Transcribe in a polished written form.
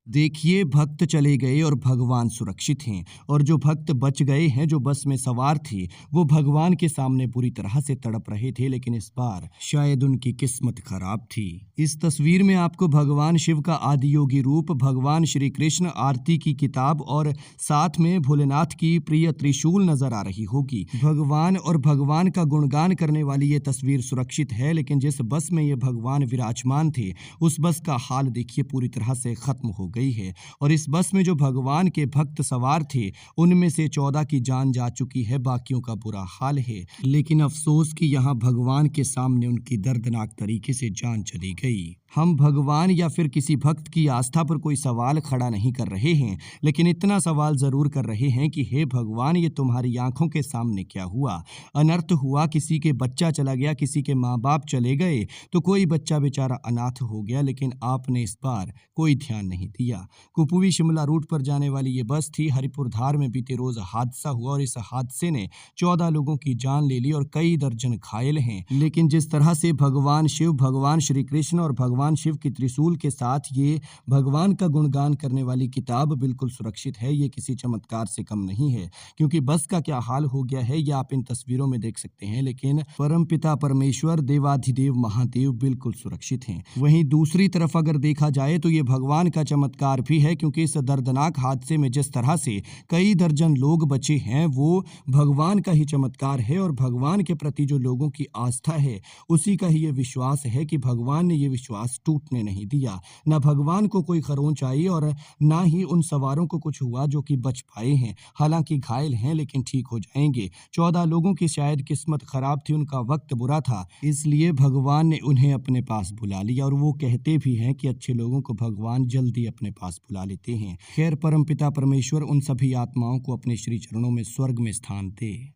देखिए, भक्त चले गए और भगवान सुरक्षित हैं। और जो भक्त बच गए हैं, जो बस में सवार थे, वो भगवान के सामने बुरी तरह से तड़प रहे थे, लेकिन इस बार शायद उनकी किस्मत खराब थी। इस तस्वीर में आपको भगवान शिव का आदि योगी रूप, भगवान श्री कृष्ण, आरती की किताब और साथ में भोलेनाथ की प्रिय त्रिशूल नजर आ रही होगी। भगवान और भगवान का गुणगान करने वाली ये तस्वीर सुरक्षित है, लेकिन जिस बस में ये भगवान विराजमान थे, उस बस का हाल देखिए पूरी तरह से खत्म हो गई है। और इस बस में जो भगवान के भक्त सवार थे, उनमें से 14 की जान जा चुकी है, बाकियों का बुरा हाल है। लेकिन अफसोस कि यहाँ भगवान के सामने उनकी दर्दनाक तरीके से जान चली गई। हम भगवान या फिर किसी भक्त की आस्था पर कोई सवाल खड़ा नहीं कर रहे हैं, लेकिन इतना सवाल जरूर कर रहे हैं कि हे भगवान, ये तुम्हारी आंखों के सामने क्या हुआ? अनर्थ हुआ, किसी के बच्चा चला गया, किसी के माँ बाप चले गए, तो कोई बच्चा बेचारा अनाथ हो गया, लेकिन आपने इस बार कोई ध्यान नहीं दिया। कुपवी शिमला रूट पर जाने वाली ये बस थी। हरिपुर धार में बीते रोज हादसा हुआ और इस हादसे ने 14 लोगों की जान ले ली और कई दर्जन घायल हैं। लेकिन जिस तरह से भगवान शिव, भगवान श्री कृष्ण और भगवान शिव की त्रिशूल के साथ ये भगवान का गुणगान करने वाली किताब बिल्कुल सुरक्षित है, ये किसी चमत्कार से कम नहीं है। क्योंकि बस का क्या हाल हो गया है, ये आप इन तस्वीरों में देख सकते हैं, लेकिन परमपिता परमेश्वर, देवाधिदेव महादेव बिल्कुल सुरक्षित हैं। वहीं दूसरी तरफ अगर देखा जाए तो ये भगवान का चमत्कार भी है, क्योंकि इस दर्दनाक हादसे में जिस तरह से कई दर्जन लोग बचे हैं, वो भगवान का ही चमत्कार है। और भगवान के प्रति जो लोगों की आस्था है, उसी का ही ये विश्वास है कि भगवान ने ये विश्वास टूटने नहीं दिया। ना भगवान को कोई खरोंच आई और ना ही उन सवारों को कुछ हुआ जो कि बच पाए हैं। हालांकि घायल हैं, लेकिन ठीक हो जाएंगे। 14 लोगों की शायद किस्मत खराब थी, उनका वक्त बुरा था, इसलिए भगवान ने उन्हें अपने पास बुला लिया। और वो कहते भी हैं कि अच्छे लोगों को भगवान जल्दी अपने पास बुला लेते हैं। खैर, परमपिता परमेश्वर उन सभी आत्माओं को अपने श्री चरणों में स्वर्ग में स्थान दे।